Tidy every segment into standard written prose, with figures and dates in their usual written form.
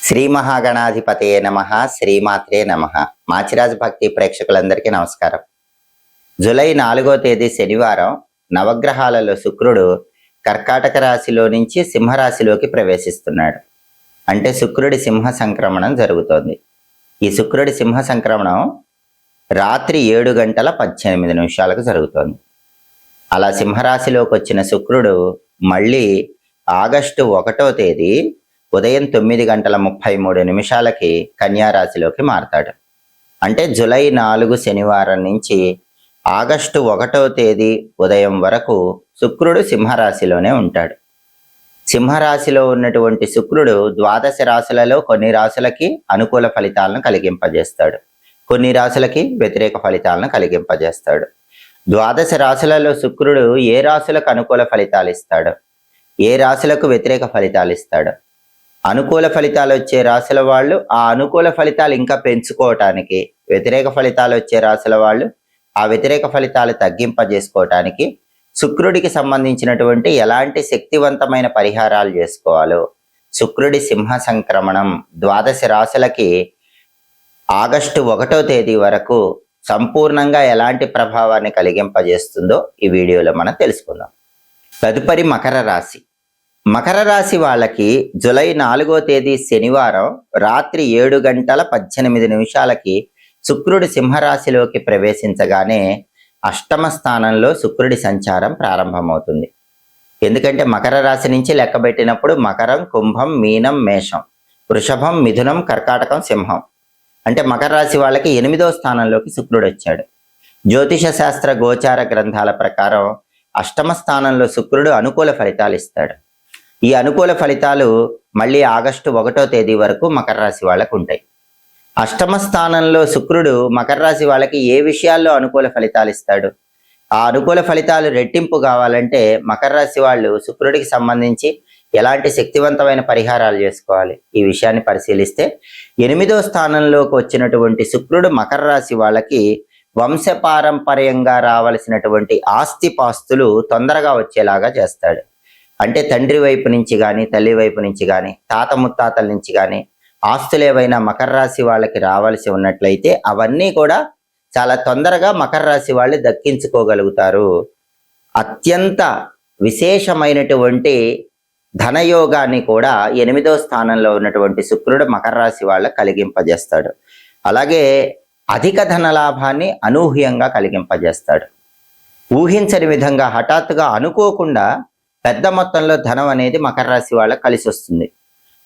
శ్రీ మహాగణాధిపతయే నమః. శ్రీమాత్రే నమః. మాచిరాజు భక్తి ప్రేక్షకులందరికీ నమస్కారం. జూలై 4వ తేదీ శనివారం నవగ్రహాలలో శుక్రుడు కర్కాటక రాశిలో నుంచి సింహరాశిలోకి ప్రవేశిస్తున్నాడు. అంటే శుక్రుడి సింహ సంక్రమణం జరుగుతోంది. ఈ శుక్రుడి సింహ సంక్రమణం రాత్రి 7:18 జరుగుతోంది. అలా సింహరాశిలోకి వచ్చిన శుక్రుడు మళ్ళీ ఆగస్టు 1వ తేదీ ఉదయం 9:33 కన్యారాశిలోకి మారతాడు. అంటే జూలై 4 శనివారం నుంచి ఆగస్టు 1వ తేదీ ఉదయం వరకు శుక్రుడు సింహరాశిలోనే ఉంటాడు. సింహరాశిలో ఉన్నటువంటి శుక్రుడు ద్వాదశ రాశులలో కొన్ని రాశులకి అనుకూల ఫలితాలను కలిగింపజేస్తాడు, కొన్ని రాశులకి వ్యతిరేక ఫలితాలను కలిగింపజేస్తాడు. ద్వాదశ రాశులలో శుక్రుడు ఏ రాశులకు అనుకూల ఫలితాలు ఇస్తాడు, ఏ రాశులకు వ్యతిరేక ఫలితాలు ఇస్తాడు, అనుకూల ఫలితాలు వచ్చే రాశుల వాళ్ళు ఆ అనుకూల ఫలితాలు ఇంకా పెంచుకోవటానికి, వ్యతిరేక ఫలితాలు వచ్చే రాశుల వాళ్ళు ఆ వ్యతిరేక ఫలితాలు తగ్గింపజేసుకోవటానికి శుక్రుడికి సంబంధించినటువంటి ఎలాంటి శక్తివంతమైన పరిహారాలు చేసుకోవాలో, శుక్రుడి సింహ సంక్రమణం ద్వాదశ రాశులకి ఆగస్టు 1వ తేదీ వరకు సంపూర్ణంగా ఎలాంటి ప్రభావాన్ని కలిగింపజేస్తుందో ఈ వీడియోలో మనం తెలుసుకుందాం. తదుపరి మకర రాశి. మకర రాశి వాళ్ళకి జూలై 4వ తేదీ శనివారం రాత్రి 7:18 శుక్రుడి సింహరాశిలోకి ప్రవేశించగానే అష్టమ స్థానంలో శుక్రుడి సంచారం ప్రారంభమవుతుంది. ఎందుకంటే మకర రాశి నుంచి లెక్కబెట్టినప్పుడు మకరం, కుంభం, మీనం, మేషం, వృషభం, మిథునం, కర్కాటకం, సింహం. అంటే మకర రాశి వాళ్ళకి 8వ స్థానంలోకి శుక్రుడు వచ్చాడు. జ్యోతిష శాస్త్ర గోచార గ్రంథాల ప్రకారం అష్టమ స్థానంలో శుక్రుడు అనుకూల ఫలితాలు ఇస్తాడు. ఈ అనుకూల ఫలితాలు మళ్ళీ ఆగస్టు 1వ తేదీ వరకు మకర రాశి వాళ్ళకు ఉంటాయి. అష్టమ స్థానంలో శుక్రుడు మకర రాశి వాళ్ళకి ఏ విషయాల్లో అనుకూల ఫలితాలు ఇస్తాడు, ఆ అనుకూల ఫలితాలు రెట్టింపు కావాలంటే మకర రాశి వాళ్ళు శుక్రుడికి సంబంధించి ఎలాంటి శక్తివంతమైన పరిహారాలు చేసుకోవాలి, ఈ విషయాన్ని పరిశీలిస్తే 8వ స్థానంలోకి వచ్చినటువంటి శుక్రుడు మకర రాశి వాళ్ళకి వంశపారంపర్యంగా రావలసినటువంటి ఆస్తిపాస్తులు తొందరగా వచ్చేలాగా చేస్తాడు. అంటే తండ్రి వైపు నుంచి కానీ, తల్లి వైపు నుంచి కానీ, తాత ముత్తాతల నుంచి కానీ ఆస్తులు ఏవైనా మకర రాశి వాళ్ళకి రావాల్సి ఉన్నట్లయితే అవన్నీ కూడా చాలా తొందరగా మకర రాశి వాళ్ళు దక్కించుకోగలుగుతారు. అత్యంత విశేషమైనటువంటి ధనయోగాన్ని కూడా 8వ స్థానంలో ఉన్నటువంటి శుక్రుడు మకర రాశి వాళ్ళకి కలిగింపజేస్తాడు. అలాగే అధిక ధన లాభాన్ని అనూహ్యంగా కలిగింపజేస్తాడు. ఊహించని విధంగా హఠాత్తుగా అనుకోకుండా పెద్ద మొత్తంలో ధనం అనేది మకర రాశి వాళ్ళకి కలిసి వస్తుంది.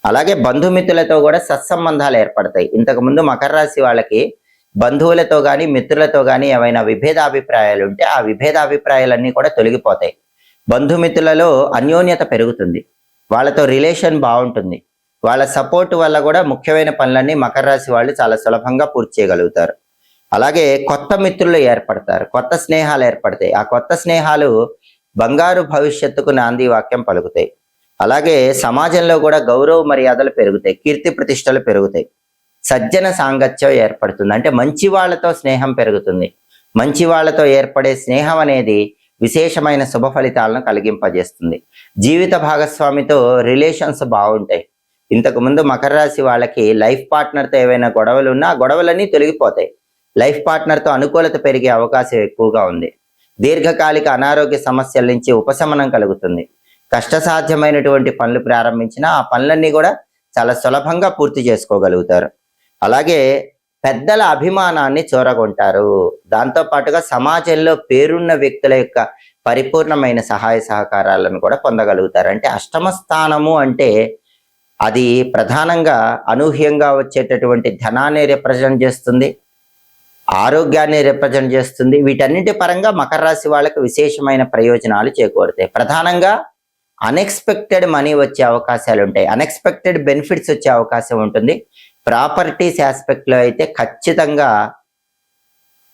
అలాగే బంధుమిత్రులతో కూడా సత్సంబంధాలు ఏర్పడతాయి. ఇంతకుముందు మకర రాశి వాళ్ళకి బంధువులతో కానీ మిత్రులతో కానీ ఏమైనా విభేదాభిప్రాయాలు ఉంటే ఆ విభేదాభిప్రాయాలన్నీ కూడా తొలగిపోతాయి. బంధుమిత్రులలో అన్యోన్యత పెరుగుతుంది, వాళ్ళతో రిలేషన్ బాగుంటుంది. వాళ్ళ సపోర్ట్ వల్ల కూడా ముఖ్యమైన పనులన్నీ మకర రాశి వాళ్ళు చాలా సులభంగా పూర్తి చేయగలుగుతారు. అలాగే కొత్త మిత్రులు ఏర్పడతారు, కొత్త స్నేహాలు ఏర్పడతాయి. ఆ కొత్త స్నేహాలు బంగారు భవిష్యత్తుకు నాంది వాక్యం పలుకుతాయి. అలాగే సమాజంలో కూడా గౌరవ మర్యాదలు పెరుగుతాయి, కీర్తి ప్రతిష్టలు పెరుగుతాయి, సజ్జన సాంగత్యం ఏర్పడుతుంది. అంటే మంచి వాళ్ళతో స్నేహం పెరుగుతుంది. మంచి వాళ్ళతో ఏర్పడే స్నేహం అనేది విశేషమైన శుభ ఫలితాలను కలిగింపజేస్తుంది. జీవిత భాగస్వామితో రిలేషన్స్ బాగుంటాయి. ఇంతకుముందు మకర రాశి వాళ్ళకి లైఫ్ పార్ట్నర్తో ఏవైనా గొడవలు ఉన్నా గొడవలన్నీ తొలగిపోతాయి. లైఫ్ పార్ట్నర్తో అనుకూలత పెరిగే అవకాశం ఎక్కువగా ఉంది. దీర్ఘకాలిక అనారోగ్య సమస్యల నుంచి ఉపశమనం కలుగుతుంది. కష్టసాధ్యమైనటువంటి పనులు ప్రారంభించినా ఆ పనులన్నీ కూడా చాలా సులభంగా పూర్తి చేసుకోగలుగుతారు. అలాగే పెద్దల అభిమానాన్ని చూరగొంటారు. దాంతో పాటుగా సమాజంలో పేరున్న వ్యక్తుల యొక్క పరిపూర్ణమైన సహాయ సహకారాలను కూడా పొందగలుగుతారు. అంటే అష్టమ స్థానము అంటే అది ప్రధానంగా అనూహ్యంగా వచ్చేటటువంటి ధనాన్ని రిప్రజెంట్ చేస్తుంది, ఆరోగ్యాన్ని రిప్రజెంట్ చేస్తుంది. వీటన్నిటి పరంగా మకర రాశి వాళ్ళకి విశేషమైన ప్రయోజనాలు చేకూరుతాయి. ప్రధానంగా అన్ఎక్స్పెక్టెడ్ మనీ వచ్చే అవకాశాలు ఉంటాయి, అన్ఎక్స్పెక్టెడ్ బెనిఫిట్స్ వచ్చే అవకాశం ఉంటుంది. ప్రాపర్టీస్ ఆస్పెక్ట్లో అయితే ఖచ్చితంగా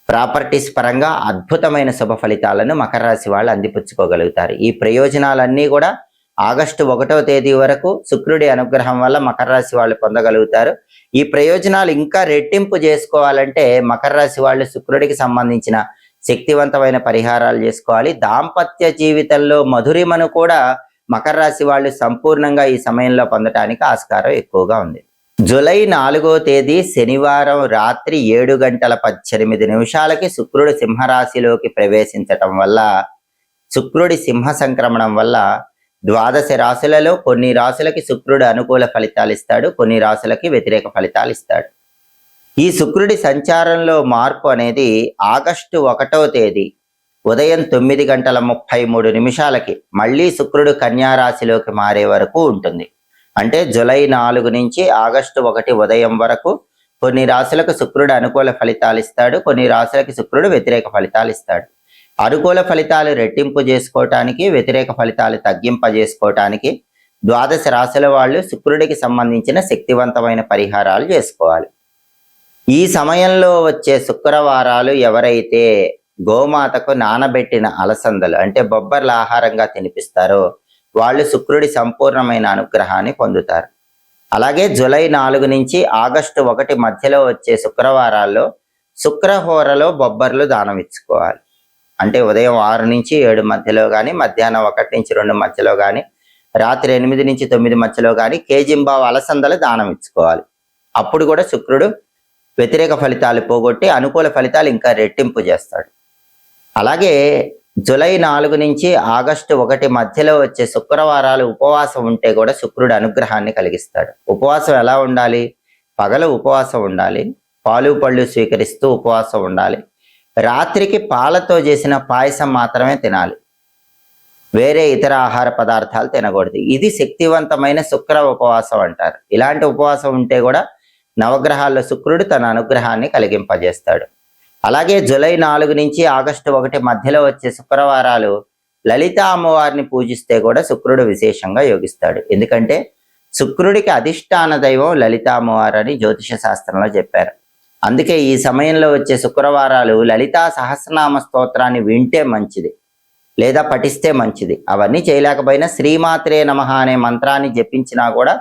ప్రాపర్టీస్ పరంగా అద్భుతమైన శుభ ఫలితాలను మకర రాశి వాళ్ళు అందిపుచ్చుకోగలుగుతారు. ఈ ప్రయోజనాలన్నీ కూడా ఆగస్టు 1వ తేదీ వరకు శుక్రుడి అనుగ్రహం వల్ల మకర రాశి వాళ్ళు పొందగలుగుతారు. ఈ ప్రయోజనాలు ఇంకా రెట్టింపు చేసుకోవాలంటే మకర రాశి వాళ్ళు శుక్రుడికి సంబంధించిన శక్తివంతమైన పరిహారాలు చేసుకోవాలి. దాంపత్య జీవితంలో మధురిమను కూడా మకర రాశి వాళ్ళు సంపూర్ణంగా ఈ సమయంలో పొందటానికి ఆస్కారం ఎక్కువగా ఉంది. జూలై 4వ తేదీ శనివారం రాత్రి 7:18 శుక్రుడు సింహరాశిలోకి ప్రవేశించటం వల్ల, శుక్రుడి సింహ సంక్రమణం వల్ల ద్వాదశ రాశులలో కొన్ని రాశులకి శుక్రుడు అనుకూల ఫలితాలు ఇస్తాడు, కొన్ని రాశులకి వ్యతిరేక ఫలితాలు ఇస్తాడు. ఈ శుక్రుడి సంచారంలో మార్పు అనేది ఆగస్టు 1వ తేదీ ఉదయం 9:33 మళ్ళీ శుక్రుడు కన్యా రాశిలోకి మారే వరకు ఉంటుంది. అంటే జూలై 4 నుంచి ఆగస్టు 1 ఉదయం వరకు కొన్ని రాశులకు శుక్రుడు అనుకూల ఫలితాలు ఇస్తాడు, కొన్ని రాశులకి శుక్రుడు వ్యతిరేక ఫలితాలు ఇస్తాడు. అనుకూల ఫలితాలు రెట్టింపు చేసుకోవటానికి, వ్యతిరేక ఫలితాలు తగ్గింపజేసుకోవటానికి ద్వాదశ రాశుల వాళ్ళు శుక్రుడికి సంబంధించిన శక్తివంతమైన పరిహారాలు చేసుకోవాలి. ఈ సమయంలో వచ్చే శుక్రవారాలు ఎవరైతే గోమాతకు నానబెట్టిన అలసందలు అంటే బొబ్బర్ల ఆహారంగా తినిపిస్తారో వాళ్ళు శుక్రుడి సంపూర్ణమైన అనుగ్రహాన్ని పొందుతారు. అలాగే జూలై 4 నుంచి ఆగస్టు 1 మధ్యలో వచ్చే శుక్రవారాల్లో శుక్రహోరలో బొబ్బర్లు దానం ఇచ్చుకోవాలి. అంటే ఉదయం 6 నుంచి 7 మధ్యలో కానీ, మధ్యాహ్నం 1 నుంచి 2 మధ్యలో కానీ, రాత్రి 8 నుంచి 9 మధ్యలో కానీ కేజింబావు అలసందలు దానం ఇచ్చుకోవాలి. అప్పుడు కూడా శుక్రుడు వ్యతిరేక ఫలితాలు పోగొట్టి అనుకూల ఫలితాలు ఇంకా రెట్టింపు చేస్తాడు. అలాగే జూలై 4 నుంచి ఆగస్టు 1 మధ్యలో వచ్చే శుక్రవారాలు ఉపవాసం ఉంటే కూడా శుక్రుడు అనుగ్రహాన్ని కలిగిస్తాడు. ఉపవాసం ఎలా ఉండాలి? పగలు ఉపవాసం ఉండాలి, పాలు పళ్ళు స్వీకరిస్తూ ఉపవాసం ఉండాలి. రాత్రికి పాలతో చేసిన పాయసం మాత్రమే తినాలి, వేరే ఇతర ఆహార పదార్థాలు తినకూడదు. ఇది శక్తివంతమైన శుక్ర ఉపవాసం అంటారు. ఇలాంటి ఉపవాసం ఉంటే కూడా నవగ్రహాల్లో శుక్రుడు తన అనుగ్రహాన్ని కలిగింపజేస్తాడు. అలాగే జూలై 4 నుంచి ఆగస్టు 1 మధ్యలో వచ్చే శుక్రవారాలు లలిత అమ్మవారిని పూజిస్తే కూడా శుక్రుడు విశేషంగా యోగిస్తాడు. ఎందుకంటే శుక్రుడికి అధిష్టాన దైవం లలిత అమ్మవారు అని జ్యోతిష శాస్త్రంలో చెప్పారు. అందుకే ఈ సమయంలో వచ్చే శుక్రవారాలు లలితా సహస్రనామ స్తోత్రాన్ని వింటే మంచిది, లేదా పఠిస్తే మంచిది. అవన్నీ చేయలేకపోయినా శ్రీమాత్రే నమః అనే మంత్రాన్ని జపించినా కూడా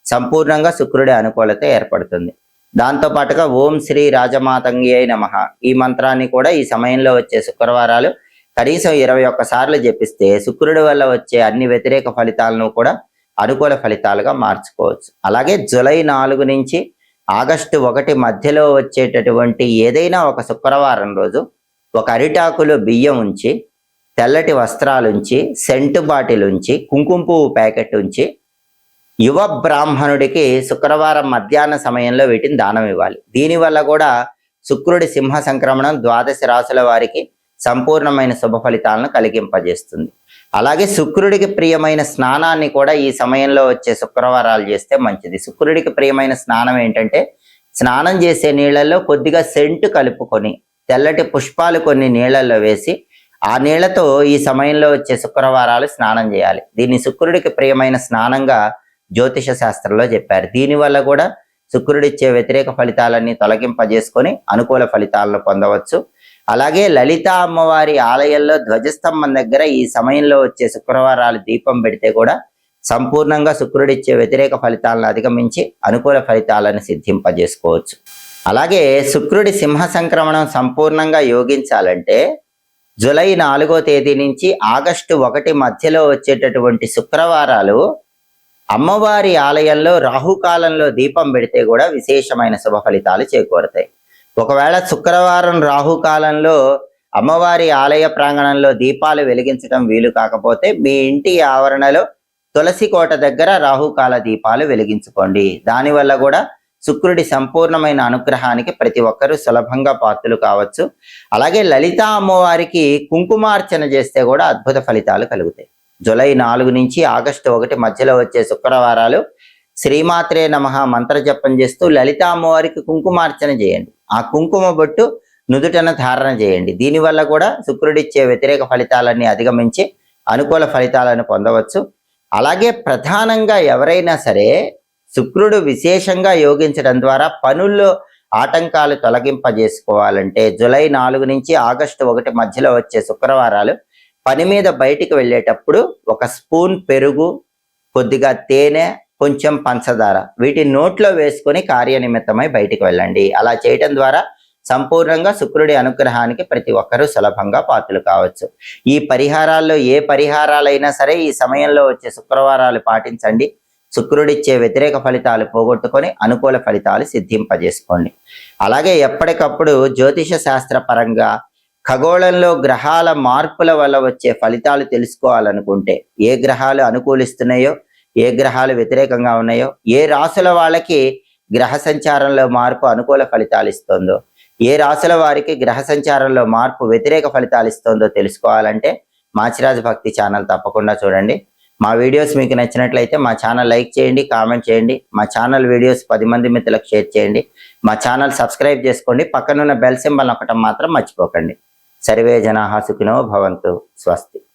సంపూర్ణంగా శుక్రుడి అనుకూలత ఏర్పడుతుంది. దాంతో పాటుగా ఓం శ్రీ రాజమాతంగ్యై నమః ఈ మంత్రాన్ని కూడా ఈ సమయంలో వచ్చే శుక్రవారాలు కనీసం 21 సార్లు జపిస్తే శుక్రుడి వల్ల వచ్చే అన్ని వ్యతిరేక ఫలితాలను కూడా అనుకూల ఫలితాలుగా మార్చుకోవచ్చు. అలాగే జూలై 4 నుంచి ఆగస్టు 1 మధ్యలో వచ్చేటటువంటి ఏదైనా ఒక శుక్రవారం రోజు ఒక అరిటాకులో బియ్యం ఉంచి, తెల్లటి వస్త్రాలుంచి, సెంటు బాటిల్ ఉంచి, కుంకుమ పువ్వు ప్యాకెట్ ఉంచి యువ బ్రాహ్మణుడికి శుక్రవారం మధ్యాహ్న సమయంలో వీటిని దానం ఇవ్వాలి. దీనివల్ల కూడా శుక్రుడి సింహ సంక్రమణం ద్వాదశ రాశుల వారికి సంపూర్ణమైన శుభ ఫలితాలను కలిగింపజేస్తుంది. అలాగే శుక్రుడికి ప్రియమైన స్నానాన్ని కూడా ఈ సమయంలో వచ్చే శుక్రవారాలు చేస్తే మంచిది. శుక్రుడికి ప్రియమైన స్నానం ఏంటంటే స్నానం చేసే నీళ్ళల్లో కొద్దిగా సెంటు కలుపుకొని తెల్లటి పుష్పాలు కొన్ని నీళ్ళల్లో వేసి ఆ నీళ్లతో ఈ సమయంలో వచ్చే శుక్రవారాలు స్నానం చేయాలి. దీన్ని శుక్రుడికి ప్రియమైన స్నానంగా జ్యోతిష శాస్త్రంలో చెప్పారు. దీనివల్ల కూడా శుక్రుడిచ్చే వ్యతిరేక ఫలితాలన్నీ తొలగింపజేసుకొని అనుకూల ఫలితాలను పొందవచ్చు. అలాగే లలిత అమ్మవారి ఆలయంలో ధ్వజస్తంభం దగ్గర ఈ సమయంలో వచ్చే శుక్రవారాలు దీపం పెడితే కూడా సంపూర్ణంగా శుక్రుడిచ్చే వ్యతిరేక ఫలితాలను అధిగమించి అనుకూల ఫలితాలను సిద్ధింపజేసుకోవచ్చు. అలాగే శుక్రుడి సింహ సంక్రమణం సంపూర్ణంగా యోగించాలంటే జూలై 4వ తేదీ నుంచి ఆగస్టు 1 మధ్యలో వచ్చేటటువంటి శుక్రవారాలు అమ్మవారి ఆలయంలో రాహుకాలంలో దీపం పెడితే కూడా విశేషమైన శుభ ఫలితాలు చేకూరతాయి. ఒకవేళ శుక్రవారం రాహుకాలంలో అమ్మవారి ఆలయ ప్రాంగణంలో దీపాలు వెలిగించడం వీలు కాకపోతే మీ ఇంటి ఆవరణలో తులసి కోట దగ్గర రాహుకాల దీపాలు వెలిగించుకోండి. దానివల్ల కూడా శుక్రుడి సంపూర్ణమైన అనుగ్రహానికి ప్రతి ఒక్కరూ సులభంగా పాత్రలు కావచ్చు. అలాగే లలిత అమ్మవారికి కుంకుమార్చన చేస్తే కూడా అద్భుత ఫలితాలు కలుగుతాయి. జూలై 4 నుంచి ఆగస్టు 1 మధ్యలో వచ్చే శుక్రవారాలు శ్రీమాత్రే నమః మంత్ర జపం చేస్తూ లలిత అమ్మవారికి కుంకుమార్చన చేయండి. ఆ కుంకుమ బొట్టు నుదుటన ధారణ చేయండి. దీనివల్ల కూడా శుక్రుడిచ్చే వ్యతిరేక ఫలితాలన్నీ అధిగమించి అనుకూల ఫలితాలను పొందవచ్చు. అలాగే ప్రధానంగా ఎవరైనా సరే శుక్రుడు విశేషంగా యోగించడం ద్వారా పనుల్లో ఆటంకాలు తొలగింపజేసుకోవాలంటే జూలై 4 నుంచి ఆగస్టు 1 మధ్యలో వచ్చే శుక్రవారాలు పని మీద బయటికి వెళ్ళేటప్పుడు 1 స్పూన్ పెరుగు, కొద్దిగా తేనె, కొంచెం పంచదార వీటిని నోట్లో వేసుకొని కార్యనిమిత్తమై బయటికి వెళ్ళండి. అలా చేయటం ద్వారా సంపూర్ణంగా శుక్రుడి అనుగ్రహానికి ప్రతి ఒక్కరూ సులభంగా పాత్రలు కావచ్చు. ఈ పరిహారాల్లో ఏ పరిహారాలైనా సరే ఈ సమయంలో వచ్చే శుక్రవారాలు పాటించండి. శుక్రుడిచ్చే వ్యతిరేక ఫలితాలు పోగొట్టుకొని అనుకూల ఫలితాలు సిద్ధింపజేసుకోండి. అలాగే ఎప్పటికప్పుడు జ్యోతిష శాస్త్ర పరంగా ఖగోళంలో గ్రహాల మార్పుల వల్ల వచ్చే ఫలితాలు తెలుసుకోవాలనుకుంటే, ఏ గ్రహాలు అనుకూలిస్తున్నాయో, ఏ గ్రహాలు వ్యతిరేకంగా ఉన్నాయో, ఏ రాసుల వాళ్ళకి గ్రహ సంచారంలో మార్పు అనుకూల ఫలితాలు ఇస్తుందో, ఏ రాసుల వారికి గ్రహ సంచారంలో మార్పు వ్యతిరేక ఫలితాలు ఇస్తుందో తెలుసుకోవాలంటే మాచిరాజు భక్తి ఛానల్ తప్పకుండా చూడండి. మా వీడియోస్ మీకు నచ్చినట్లయితే మా ఛానల్ లైక్ చేయండి, కామెంట్ చేయండి. మా ఛానల్ వీడియోస్ 10 మంది మిత్రులకు షేర్ చేయండి. మా ఛానల్ సబ్స్క్రైబ్ చేసుకోండి. పక్కనున్న బెల్ సింబల్ నొక్కటం మాత్రం మర్చిపోకండి. సర్వే జనాః సుఖినో భవంతు. స్వస్తి.